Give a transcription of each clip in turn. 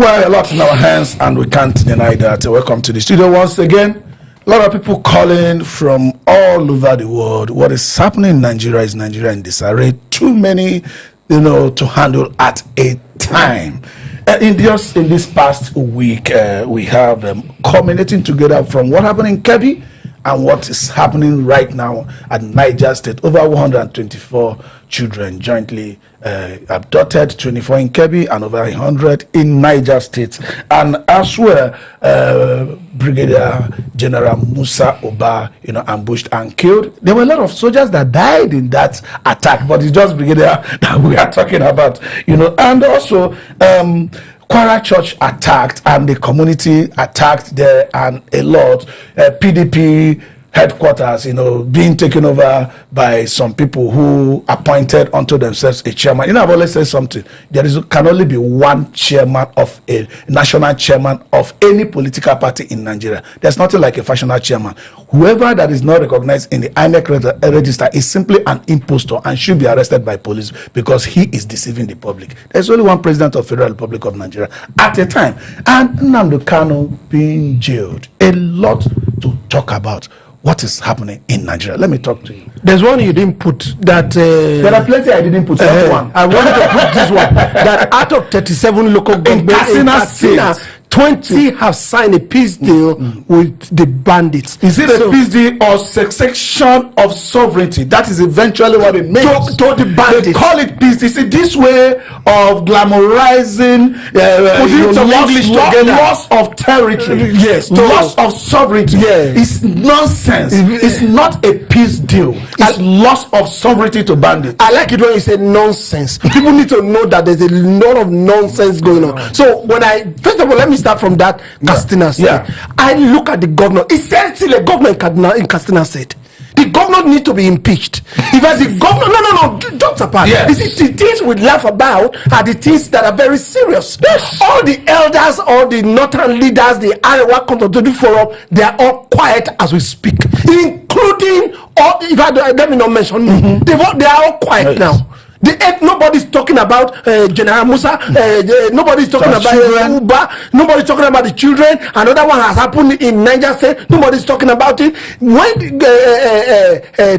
Well, a lot in our hands, and we can't deny that. Welcome to the studio once again. A lot of people calling from all over the world. What is happening in Nigeria is Nigeria in disarray. Too many, to handle at a time. In this past week, we have culminating together from what happened in Kebbi and what is happening right now at Niger State. Over 124 children jointly abducted, 24 in Kebbi and over 100 in Niger State. And as well, Brigadier General Musa ambushed and killed. There were a lot of soldiers that died in that attack, but it's just Brigadier that we are talking about, and also Kwara Church attacked and the community attacked there, and a lot PDP headquarters being taken over by some people who appointed unto themselves a chairman. I've always said something. Can only be one chairman of a national chairman of any political party in Nigeria. There's nothing like a factional chairman. Whoever that is not recognized in the INEC register is simply an impostor and should be arrested by police because he is deceiving the public. There's only one president of Federal Republic of Nigeria at a time, and Nnamdi Kanu being jailed. A lot to talk about. What is happening in Nigeria? Let me talk to you. There's one you didn't put that. There are plenty I didn't put. One. I wanted to put this one. That out of 37 local governments in Katsina, 20 have signed a peace deal with the bandits. Is it a peace deal or cessation of sovereignty? That is eventually what it means. To the bandits. They call it peace. It's this way of glamorizing loss of territory. Yes. Loss of sovereignty. Yes. It's nonsense. It's not a peace deal. It's loss of sovereignty to bandits. I like it when you say nonsense. People need to know that there's a lot of nonsense going on. So first of all, let me start from that Katsina State. I look at the governor. Is there still a governor in Katsina State? The governor needs to be impeached. If as the governor, no, jokes apart. Yes. You see, the things we laugh about are the things that are very serious. Yes. All the elders, all the northern leaders, the Arewa Consultative Forum, they are all quiet as we speak, including all. Let me not mention, they are all quiet now. Nobody's talking about General Musa. Nobody's talking about Uba. Nobody's talking about the children. Another one has happened in Niger State. Nobody's talking about it. When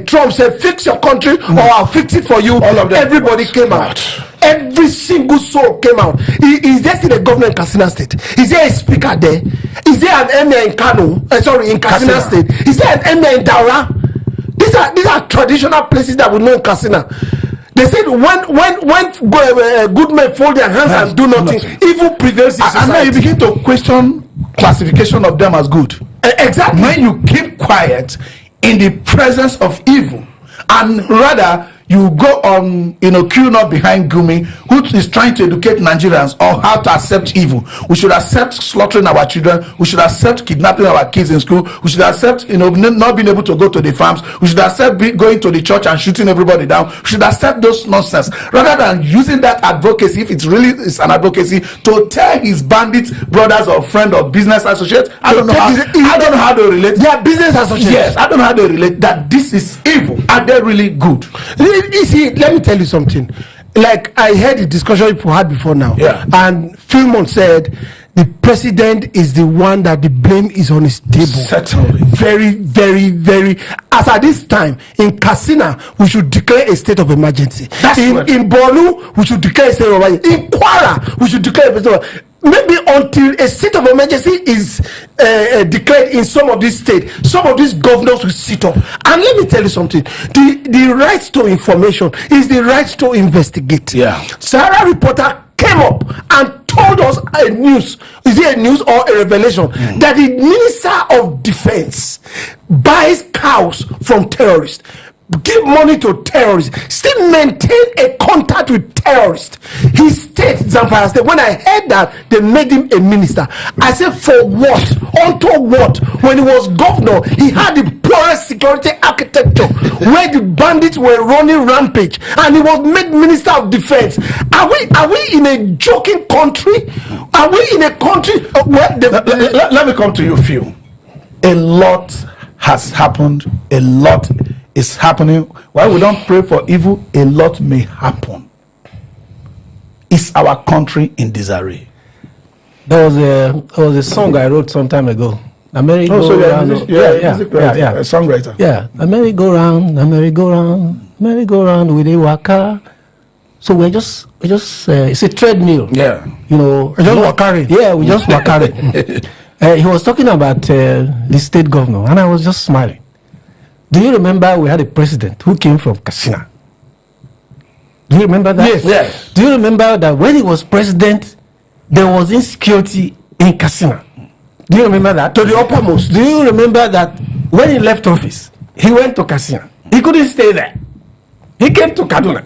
Trump said, "Fix your country, or I'll fix it for you," all of them, everybody came out. Every single soul came out. Is there still a governor in Katsina State? Is there a speaker there? Is there an emir in Kano? In Katsina State. Is there an emir in Daura? These are traditional places that we know in Katsina. They said when good men fold their hands and do nothing, evil prevails in society. And now you begin to question classification of them as good. Exactly. When you keep quiet in the presence of evil, and rather you go on, queuing up behind Gumi, who is trying to educate Nigerians on how to accept evil. We should accept slaughtering our children. We should accept kidnapping our kids in school. We should accept, not being able to go to the farms. We should accept going to the church and shooting everybody down. We should accept those nonsense rather than using that advocacy, if it really is an advocacy, to tell his bandit brothers or friend or business associates. I don't know how to relate. They are business associates. Yes, I don't know how to relate that this is evil. Are they really good? You see, let me tell you something. Like I heard the discussion people had before now, and Philmon said the president is the one that the blame is on his table. Certainly. Very, very, very. As at this time in Katsina, we should declare a state of emergency. In Borno, we should declare a state of emergency. In Kwara, we should declare a state of emergency. Maybe until a state of emergency is declared in some of these states, some of these governors will sit up. And let me tell you something. The right to information is the right to investigate. Sahara reporter came up and told us a news. Is it a news or a revelation? That the Minister of Defense buys cows from terrorists, give money to terrorists, still maintain a contact with terrorists. His state, Zamfara State, when I heard that they made him a minister, I said, for what? Unto what? When he was governor, he had the poorest security architecture where the bandits were running rampage, and he was made minister of defense. Are we in a joking country? Are we in a country where let me come to you, Phil. A lot has happened. A lot is happening. While we don't pray for evil, a lot may happen. Is our country in disarray? There was a song I wrote some time ago. A merry-go-round. A songwriter. Yeah, a merry-go-round, merry-go-round with a waka. So we just it's a treadmill. Yeah. You know, just wakari. Yeah, we just wakari. He was talking about the state governor, and I was just smiling. Do you remember we had a president who came from Katsina? Do you remember that? Yes. Yes. Do you remember that when he was president, there was insecurity in Katsina? Do you remember that? To the uppermost. Do you remember that when he left office, he went to Katsina? He couldn't stay there. He came to Kaduna.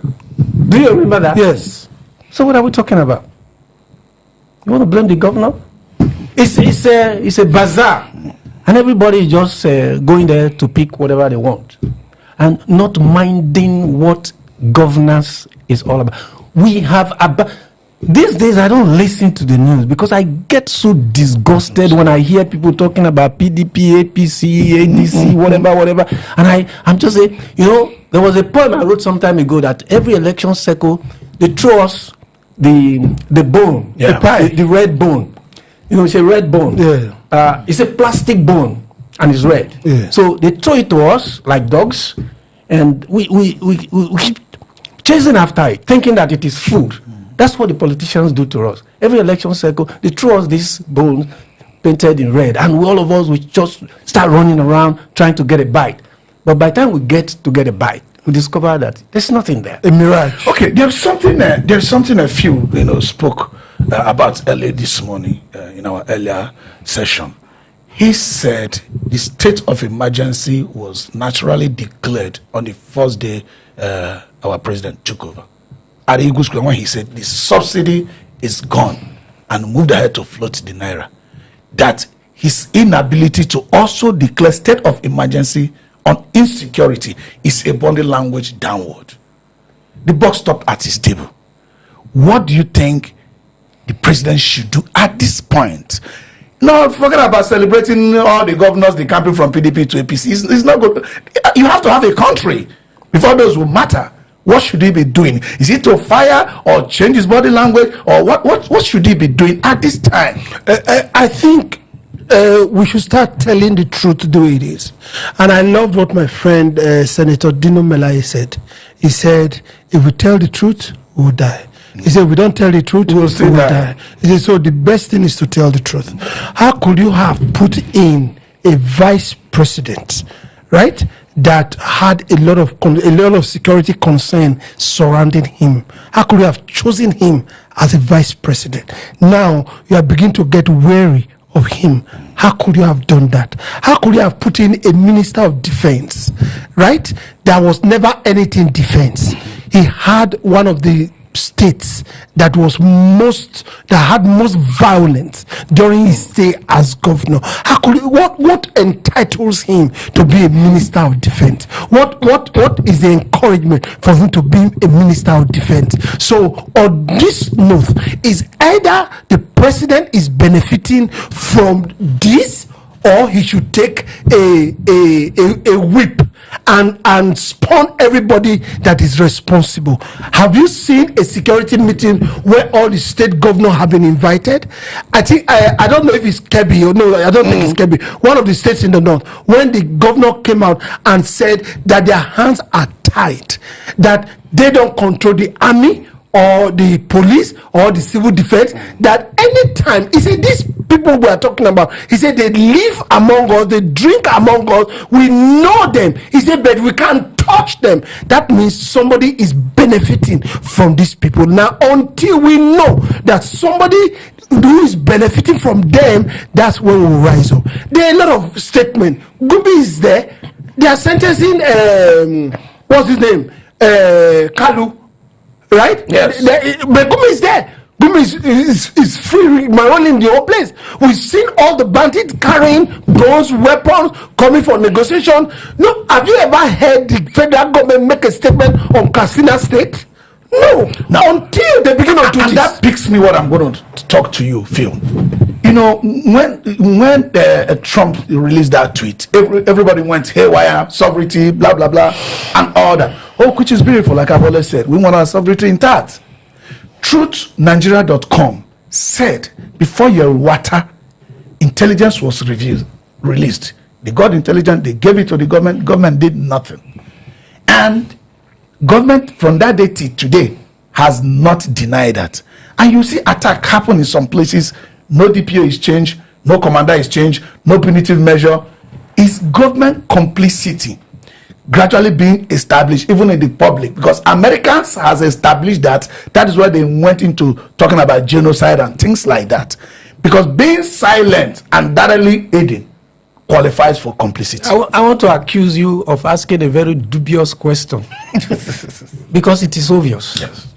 Do you remember that? Yes. So what are we talking about? You want to blame the governor? It's a bazaar, and everybody is just going there to pick whatever they want, and not minding what governance is all about. We have these days I don't listen to the news because I get so disgusted when I hear people talking about PDP, APC, ADC, whatever, and I'm just saying, you know, there was a poem I wrote some time ago that every election cycle they throw us the bone, the red bone. You know, it's a red bone. Yeah. It's a plastic bone and it's red. Yeah. So they throw it to us like dogs, and we keep chasing after it, thinking that it is food. That's what the politicians do to us. Every election cycle, they throw us these bones painted in red, and all of us will just start running around trying to get a bite. But by the time we get a bite, we discover that there's nothing there. A mirage. Okay, there's something a few spoke about earlier this morning in our earlier session. He said the state of emergency was naturally declared on the first day our president took over. At Eagle Square, when he said the subsidy is gone and moved ahead to float the naira, that his inability to also declare state of emergency on insecurity is a body language downward. The buck stopped at his table. What do you think the president should do at this point? No, forget about celebrating all the governors, the campaign from PDP to APC. It's not good. You have to have a country before those will matter. What should he be doing? Is it to fire or change his body language, or what should he be doing at this time? I think we should start telling the truth the way it is. And I loved what my friend Senator Dino Melaye said. He said, if we tell the truth, we will die. He said, we don't tell the truth, we will die. He said, so the best thing is to tell the truth. How could you have put in a vice president, right, that had a lot of security concern surrounding him? How could you have chosen him as a vice president? Now you are beginning to get wary of him. How could you have done that? How could you have put in a minister of defense, right? There was never anything defense. He had one of the states that had most violence during his stay as governor. How could what entitles him to be a minister of defense? What is the encouragement for him to be a minister of defense? So on this note, is either the president is benefiting from this, or he should take a whip and spawn everybody that is responsible. Have you seen a security meeting where all the state governors have been invited? I think I don't know if it's Kebbi or no, I don't think it's Kebbi. One of the states in the north, when the governor came out and said that their hands are tied, that they don't control the army or the police or the civil defense, that anytime, he said, these people we are talking about, he said, they live among us, they drink among us, we know them. He said, but we can't touch them. That means somebody is benefiting from these people. Now, until we know that somebody who is benefiting from them, that's when we rise up. There are a lot of statements. Gumbi is there. They are sentencing, what's his name? Kalu. Right? Yes. But Gumi is there. Gumi is free, running in the whole place. We've seen all the bandits carrying guns, weapons, coming for negotiation. No, have you ever heard the federal government make a statement on Katsina State? No. Now, until they begin to do this. That picks me what I'm going to talk to you, Phil. You know, when Trump released that tweet, everybody went haywire, sovereignty, blah, blah, blah, and all that. Oh, which is beautiful, like I've always said. We want our sovereignty intact. TruthNigeria.com said before your water intelligence was released. They got intelligence, they gave it to the government did nothing. And government from that day till today has not denied that. And you see attack happen in some places, no DPO is changed, no commander is changed, no punitive measure. Is government complicity gradually being established even in the public? Because Americans has established that is why they went into talking about genocide and things like that. Because being silent and directly aiding qualifies for complicity. I want to accuse you of asking a very dubious question because it is obvious. Yes.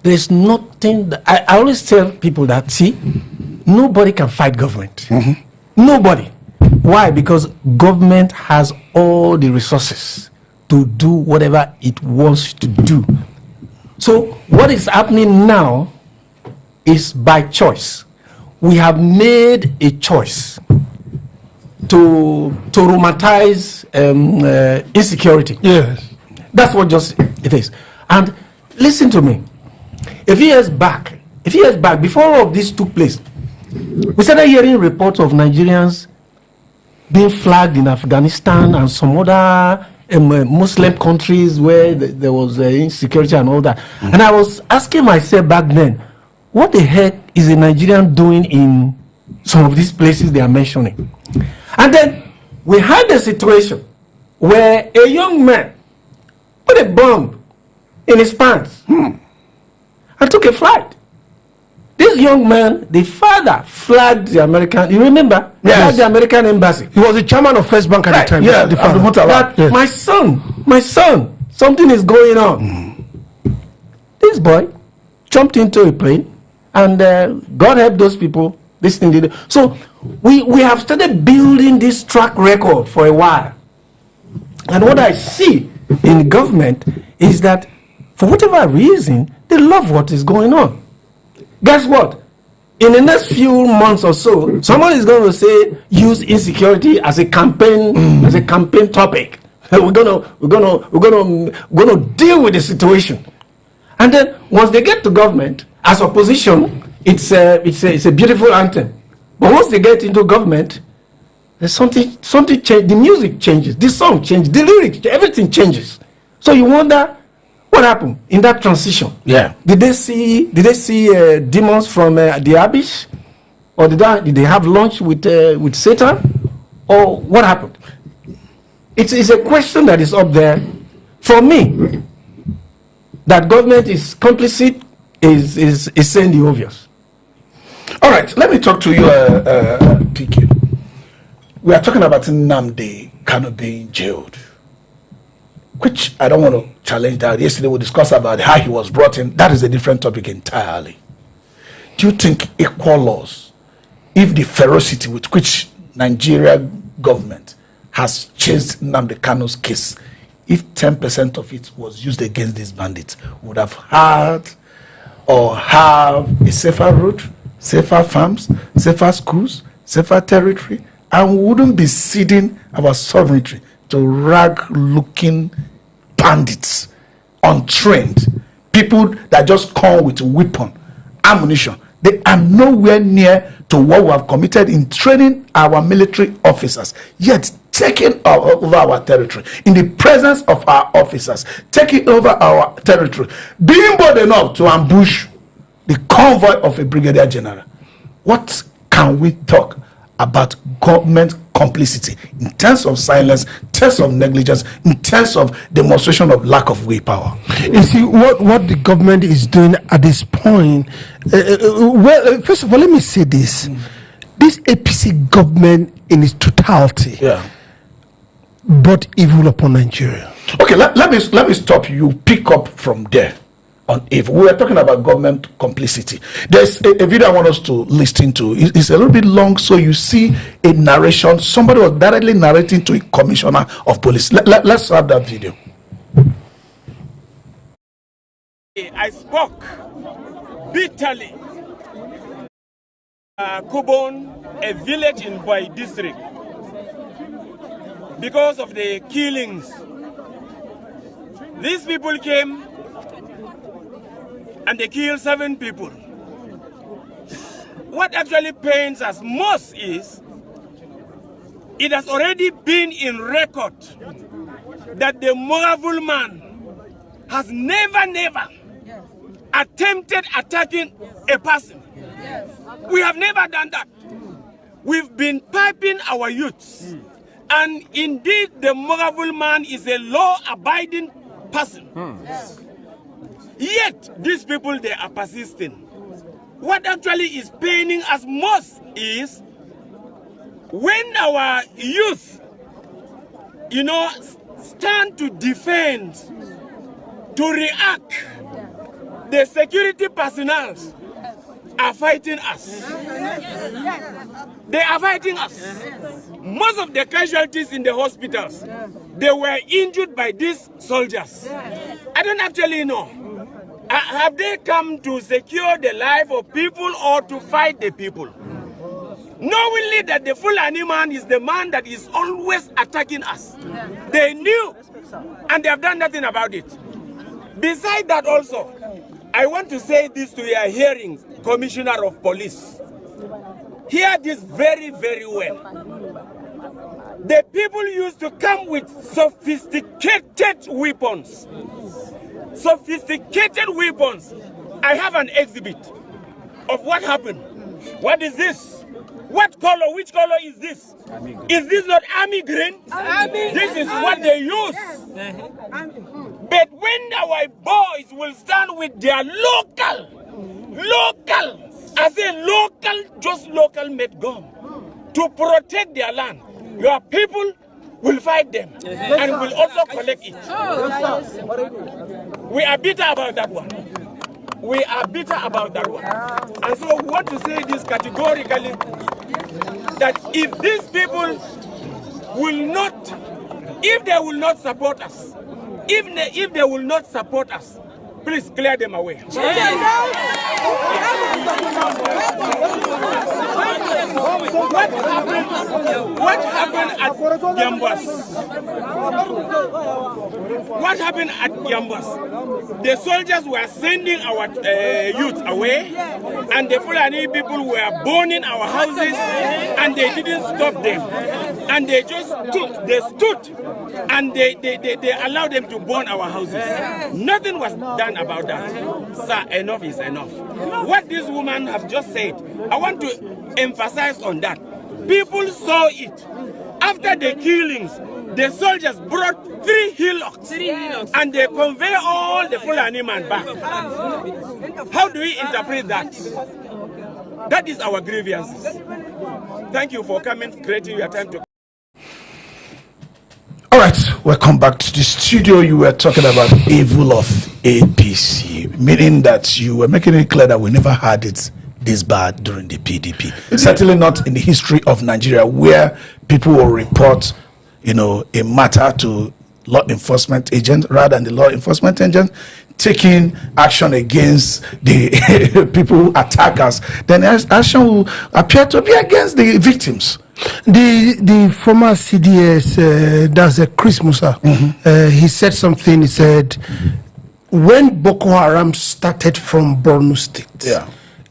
There's nothing that, I always tell people that, see, nobody can fight government. Nobody. Why? Because government has all the resources to do whatever it wants to do. So what is happening now is by choice. We have made a choice to romanticize insecurity. Yes. That's what just it is. And listen to me. A few years back, before all of this took place, we started hearing reports of Nigerians being flagged in Afghanistan and some other Muslim countries where there was insecurity and all that. And I was asking myself back then, what the heck is a Nigerian doing in some of these places they are mentioning? And then we had a situation where a young man put a bomb in his pants and took a flight. This young man, the father flagged the American, you remember? Yes. Flagged the American embassy. He was the chairman of First Bank at the time. Yeah, the father. That Yes. my son, something is going on. This boy jumped into a plane and God help those people. This thing did. So we have started building this track record for a while. And what I see in government is that for whatever reason, they love what is going on. Guess what? In the next few months or so, someone is going to say use insecurity as a campaign topic. We're gonna deal with the situation. And then once they get to government, as opposition, it's a beautiful anthem. But once they get into government, there's something change. The music changes, the song changes, the lyrics, everything changes. So you wonder what happened in that transition. Yeah. Did they see demons from the abyss, or did they have lunch with Satan, or what happened? It's a question that is up there. For me, that government is complicit is saying the obvious. All right, let me talk to you, PK. We are talking about Nnamdi Kanu being jailed, which I don't want to challenge that. Yesterday we discussed about how he was brought in. That is a different topic entirely. Do you think equal laws, if the ferocity with which Nigeria government has chased Nnamdi Kanu's case, if 10% of it was used against these bandits, would have had or have a safer road, safer farms, safer schools, safer territory, and wouldn't be ceding our sovereignty to rag-looking bandits, untrained, people that just come with a weapon, ammunition. They are nowhere near to what we have committed in training our military officers, yet taking over our territory, in the presence of our officers, taking over our territory, being bold enough to ambush the convoy of a brigadier general. What can we talk about government complicity in terms of silence, in terms of negligence, in terms of demonstration of lack of willpower? You see, what the government is doing at this point, first of all, let me say this. This APC government in its totality brought evil upon Nigeria. Okay, let me stop you. Pick up from there. On evil. We are talking about government complicity. There's a video I want us to listen to. It's a little bit long, so you see a narration. Somebody was directly narrating to a commissioner of police. Let's have that video. I spoke bitterly. Kubon, a village in Boy district, because of the killings. These people came and they killed 7 people. what actually pains us most is it has already been in record that the Moravul man has never attempted attacking a person. We have never done that. We've been piping our youths. And indeed, the Moravul man is a law-abiding person. Yet, these people, they are persisting. What actually is paining us most is when our youth, stand to defend, to react, the security personnel are fighting us. They are fighting us. Most of the casualties in the hospitals, they were injured by these soldiers. I don't actually know. Have they come to secure the life of people or to fight the people? Knowingly that the Fulani man is the man that is always attacking us. They knew and they have done nothing about it. Besides that also, I want to say this to your hearing, Commissioner of Police. Hear this very, very well. The people used to come with sophisticated weapons. Sophisticated weapons. I have an exhibit of what happened. What is this? What color? Which color is this? Is this not army green? This is what they use. But when our boys will stand with their local, I say local, just local made gun to protect their land, your people will fight them and will also collect it. We are bitter about that one. We are bitter about that one. And so we want to say this categorically, that if these people will not, if they will not support us, if they will not support us, please clear them away. What happened at Yambas? What happened at Yambas? The soldiers were sending our youth away, and the Fulani people were burning our houses, and they didn't stop them. And they just stood, and they allowed them to burn our houses. Nothing was done about that. Sir, enough is enough. What this woman has just said, I want to emphasize on that. People saw it. After the killings, the soldiers brought 3 hillocks and they convey all the Fulani man back. How do we interpret that? That is our grievances. Thank you for coming, creating your time to. All right, welcome back to the studio. You were talking about evil of APC, meaning that you were making it clear that we never had it this bad during the PDP. Certainly not in the history of Nigeria, where people will report, a matter to law enforcement agent rather than the law enforcement agent taking action against the people who attack us. Then action will appear to be against the victims. The former CDS, that's Chris Musa, he said something. He said, when Boko Haram started from Borno State,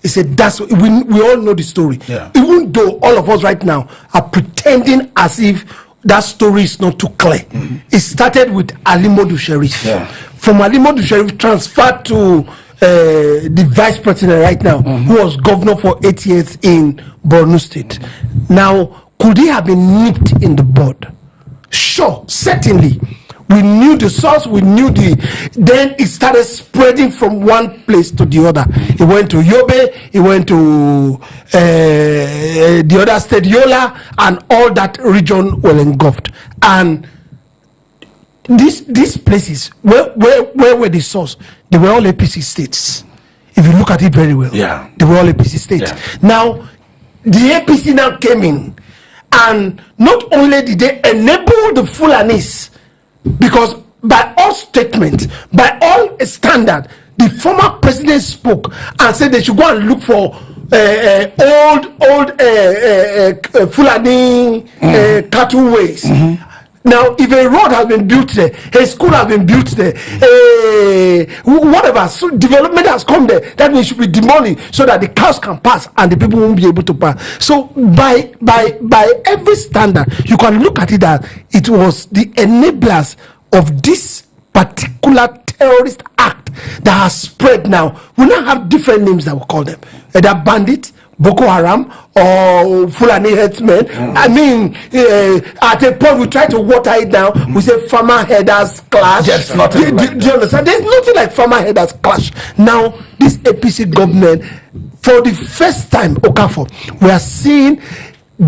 he said, we all know the story. Even though all of us right now are pretending as if that story is not too clear. It started with Ali Modu Sharif. From Ali Modu Sharif transferred to the vice president right now, who was governor for 8 years in Borno State. Now, could he have been nipped in the bud? Sure, certainly. We knew the source, then it started spreading from one place to the other. It went to Yobe, it went to the other state, Yola, and all that region were engulfed. And these places, where were the source? They were all APC states. If you look at it very well, they were all APC states. Now, the APC now came in, and not only did they enable the Fulanis, because by all statements, by all standard, the former president spoke and said they should go and look for old Fulani cattle ways. Now, if a road has been built there, a school has been built there, whatever, so development has come there, that means it should be demolished so that the cars can pass and the people won't be able to pass. So by every standard, you can look at it that it was the enablers of this particular terrorist act that has spread now. We now have different names that we call them. Either bandits, Boko Haram, or Fulani headsmen. I mean, at a point we try to water it down. We say farmer headers clash. Yes, nothing like do you understand? There's nothing like farmer headers clash. Now, this APC government, for the first time, Okafor, we are seeing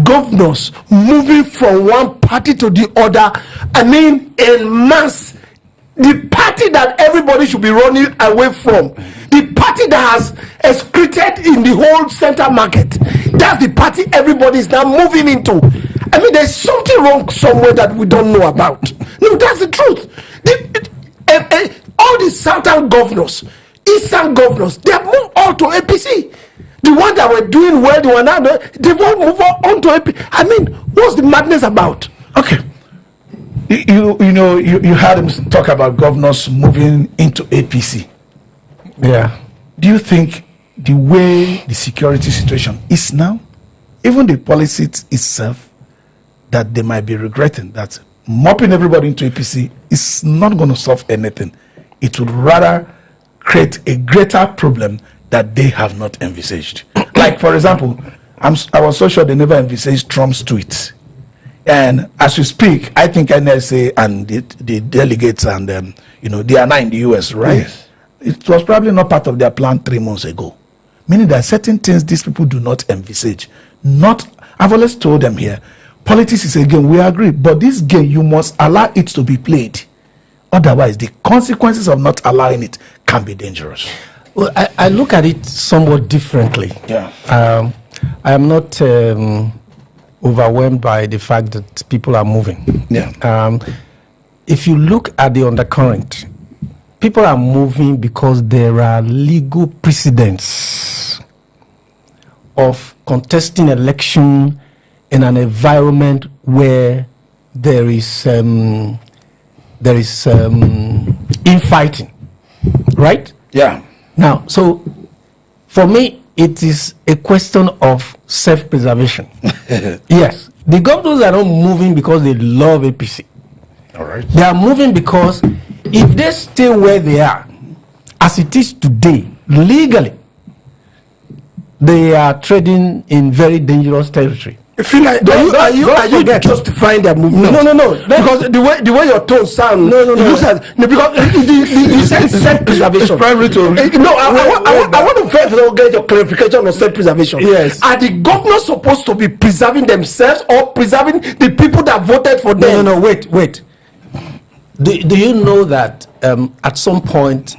governors moving from one party to the other. I mean, en masse. The party that everybody should be running away from, the party that has excreted in the whole center market, that's the party everybody is now moving into. I mean, there's something wrong somewhere that we don't know about. No, that's the truth. All the southern governors, eastern governors, they have moved all to APC. The ones that were doing well, the one now, they've all moved on to APC. I mean, what's the madness about? Okay. You heard him talk about governors moving into APC. Yeah. Do you think the way the security situation is now, even the policy itself, that they might be regretting that mopping everybody into APC is not going to solve anything? It would rather create a greater problem that they have not envisaged. Like, for example, I was so sure they never envisaged Trump's tweets. And as we speak, I think NSA and the delegates and they are now in the US, right? Yes. It was probably not part of their plan 3 months ago. Meaning there are certain things these people do not envisage. I've always told them here, politics is a game, we agree, but this game, you must allow it to be played. Otherwise, the consequences of not allowing it can be dangerous. Well, I look at it somewhat differently. Yeah. I am not overwhelmed by the fact that people are moving. Yeah. If you look at the undercurrent, people are moving because there are legal precedents of contesting election in an environment where there is infighting, right? Yeah. Now, so for me, it is a question of self-preservation. Yes, the governors are not moving because they love APC. All right. They are moving because if they stay where they are, as it is today, legally, they are trading in very dangerous territory. I feel like are you justifying their movement? No. Because the way your tone sounds, No. Because you said self-preservation. Primary to I want to first get your clarification on self-preservation. Yes. Are the governors supposed to be preserving themselves or preserving the people that voted for them? No. Wait. Do you know that at some point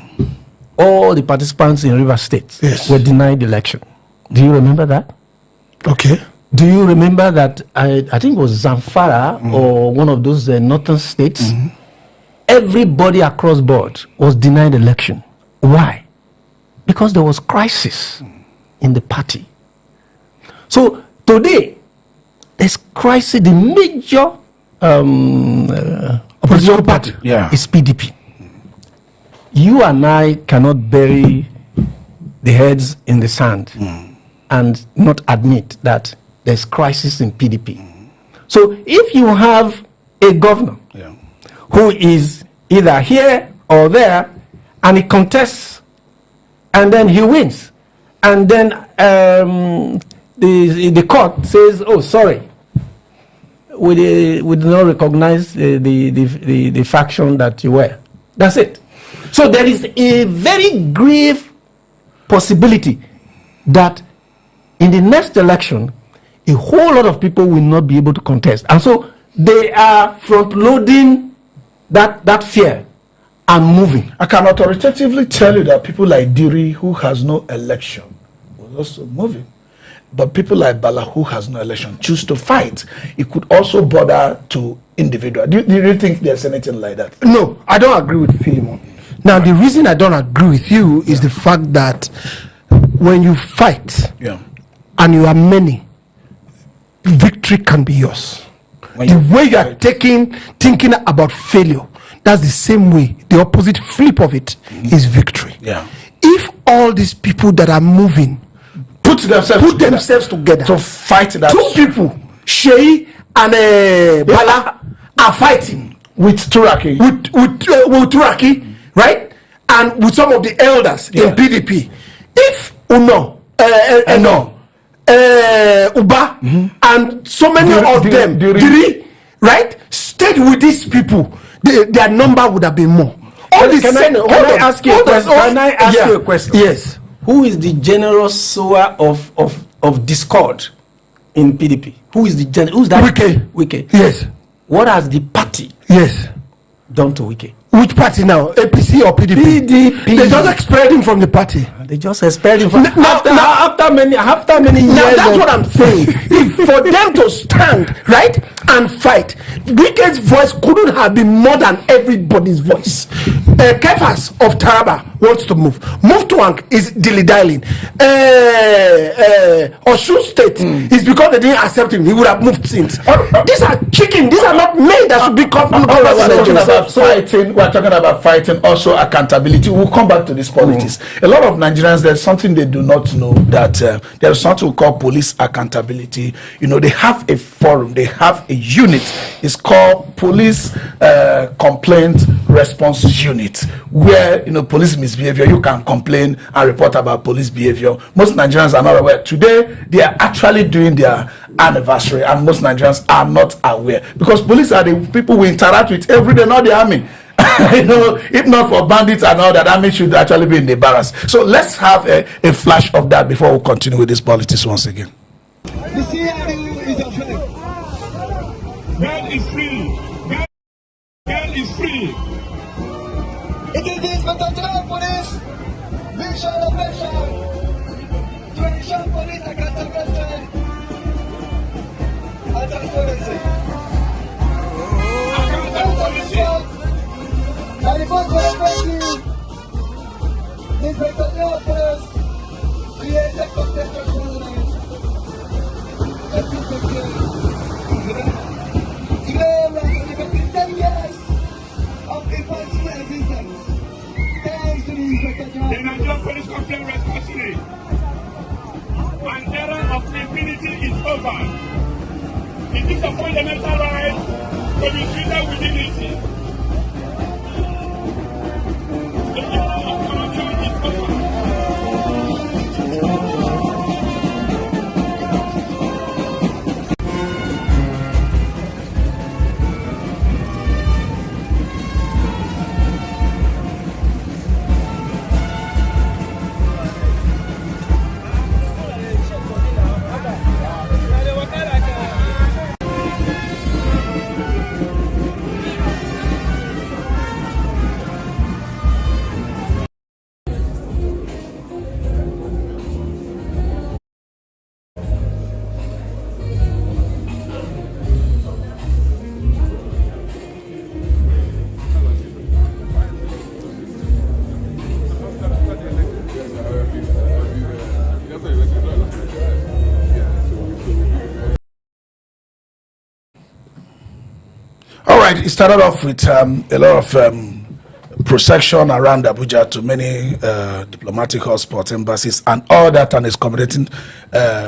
all the participants in River State were denied the election? Do you remember that? Okay. Do you remember that I think it was Zamfara or one of those northern states? Everybody across board was denied election. Why? Because there was crisis in the party. So today, there's crisis. The major opposition party is PDP. You and I cannot bury the heads in the sand and not admit that there's crisis in PDP. So if you have a governor who is either here or there and he contests and then he wins and then the court says, oh, sorry, we do not recognize the faction that you were. That's it. So there is a very grave possibility that in the next election, a whole lot of people will not be able to contest. And so they are front-loading that fear and moving. I can authoritatively tell you that people like Diri, who has no election, was also moving. But people like Bala, who has no election, choose to fight. It could also bother to individual. Do you think there's anything like that? No, I don't agree with Philemon. Now, the reason I don't agree with you is the fact that when you fight and you are many, victory can be yours. The way you are thinking about failure, that's the same way. The opposite flip of it is victory. Yeah. If all these people that are moving put themselves together to fight that. Two people, Sheyi and Bala, are fighting with Turaki. With Turaki, right? And with some of the elders in PDP. If Uba and so many of them, right, stayed with these people, their number would have been more. Can I ask you a question? Yes. Who is the general sower of discord in PDP? Who's that? Wike. Yes. What has the party done to Wike? Which party now? APC or PDP? PDP. They just expelled him from the party. They just expelled him from after many years. Now that's what I'm saying. If for them to stand right and fight, Wike's voice couldn't have been more than everybody's voice. Kefas of Taraba wants to move. Muftuang is dilly-dallying. Osun State is because they didn't accept him. He would have moved since. These are chicken. These are not men that should be We're talking about fighting, also accountability. We'll come back to this politics. A lot of Nigerians, there's something they do not know, that there's something we call police accountability. You know, they have a forum, they have a unit. It's called Police Complaint Response Unit, where, you know, police misbehavior, you can complain and report about police behavior. Most Nigerians are not aware. Today, they are actually doing their anniversary, and most Nigerians are not aware, because police are the people we interact with every day, not the army. You know, if not for bandits and all that, army should actually be in the barracks. So let's have a flash of that before we continue with this politics once again. The CRU is a fake. God is free. God is free. It is this Metropolitan Police, vision of nation, to ensure police accountability and transparency. Accountability. I report to everybody. This Metropolitan Police creates a contextual governance. Today we are celebrating 10 years of infantry resistance. Thanks to the Inspector General. The Nigerian Police Complaint Response Unit. An era of impunity is over. It is a fundamental right to be treated with dignity. The era of corruption is over. All right, it started off with a lot of procession around Abuja to many diplomatic hotspots, embassies, and all that, and is accommodating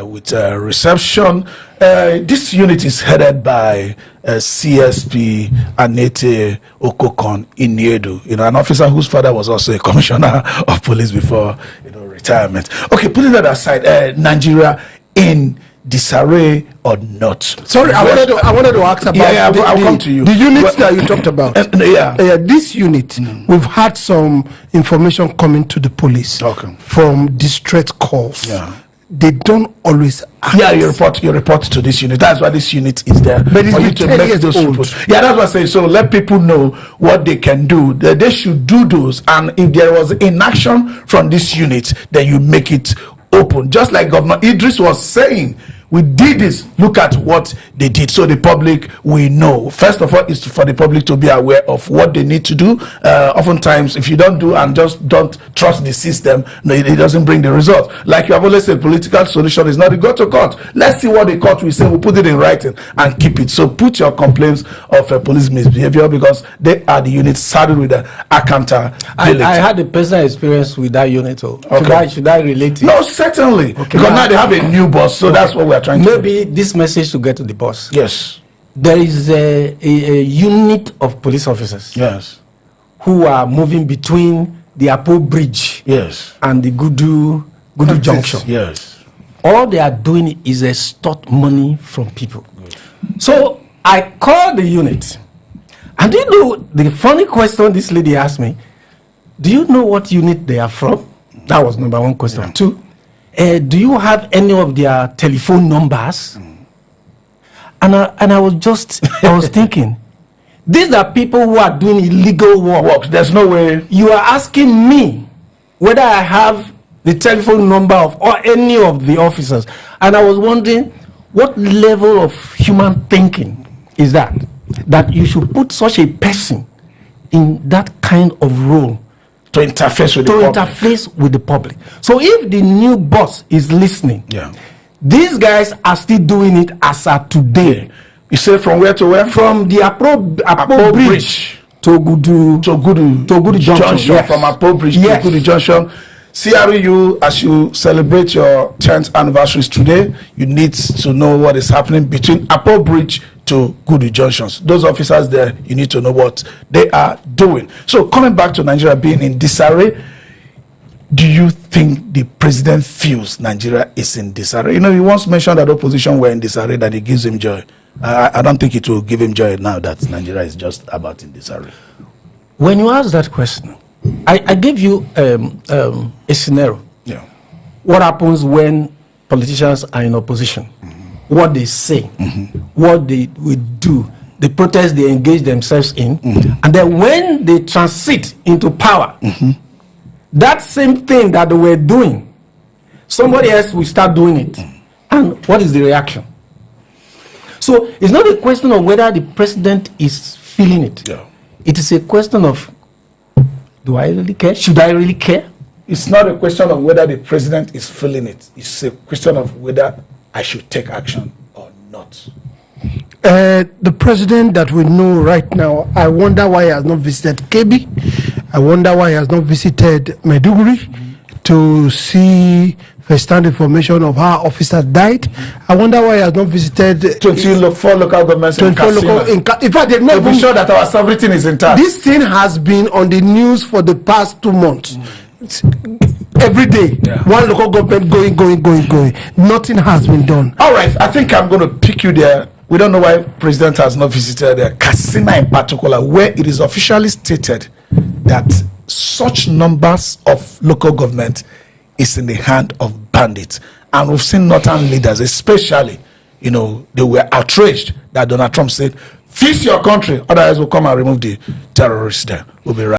with reception. This unit is headed by CSP Anete Okokon Iniedu, you know, an officer whose father was also a commissioner of police before, you know, retirement. Okay, putting that aside, Nigeria in disarray or not? Sorry, I wanted to ask about I'll come to you. The units that you talked about. This unit, we've had some information coming to the police from distress calls. Yeah. They don't always act. Yeah, you report to this unit. That's why this unit is there. But it's for you to make those people. Yeah, that's what I say. So let people know what they can do. They should do those, and if there was inaction from this unit, then you make it open. Just like Governor Idris was saying we did this. Look at what they did, so the public will know. First of all, is for the public to be aware of what they need to do. Oftentimes, if you don't do and just don't trust the system, no, it doesn't bring the result. Like you have always said, political solution is not to go to court. Let's see what the court will say. We'll put it in writing and keep it. So put your complaints of police misbehavior, because they are the unit saddled with the accountability. I had a personal experience with that unit. Should I relate it? No, certainly. Okay. Because now they have a new boss, so that's what we are trying to do. Maybe this message to get to the boss. Yes. There is a unit of police officers. Yes. Who are moving between the Apo Bridge. Yes. And the Gudu Junction. Yes. All they are doing is extort money from people. Good. So I called the unit. And do you know the funny question this lady asked me? Do you know what unit they are from? That was number one question. Yeah. Two, do you have any of their telephone numbers? And I was thinking, these are people who are doing illegal work. There's no way. You are asking me whether I have the telephone number of or any of the officers. And I was wondering, what level of human thinking is that you should put such a person in that kind of role to interface with the public. So if the new boss is listening, these guys are still doing it as of today. Yeah. You say from where to where? From the Apo Bridge to Gudu Junction. Yes. From Apo Bridge to Gudu Junction. CRU, as you celebrate your 10th anniversaries today, you need to know what is happening between Apo Bridge to Gudu Junctions. Those officers there, you need to know what they are doing. So coming back to Nigeria being in disarray, do you think the president feels Nigeria is in disarray? You know, he once mentioned that opposition were in disarray, that it gives him joy. I don't think it will give him joy now that Nigeria is just about in disarray. When you ask that question, I gave you a scenario. Yeah. What happens when politicians are in opposition? Mm-hmm. What they say, what they will do, the protests they engage themselves in, and then when they transit into power, that same thing that they were doing, somebody else will start doing it. And what is the reaction? So it's not a question of whether the president is feeling it. Yeah. It is a question of, do I really care? Should I really care? It's not a question of whether the president is feeling it. It's a question of whether I should take action or not. The president that we know right now, I wonder why he has not visited Kebbi. I wonder why he has not visited Maiduguri to see first-hand information of how officers died. I wonder why he has not visited 24 local governments in Katsina. In fact, they've not to be sure that our sovereignty is intact. This thing has been on the news for the past 2 months. Every day, one local government going. Nothing has been done. All right, I think I'm going to pick you there. We don't know why president has not visited Katsina in particular, where it is officially stated that such numbers of local government is in the hand of bandits. And we've seen northern leaders, especially, you know, they were outraged that Donald Trump said, fix your country, otherwise we'll come and remove the terrorists there. We'll be right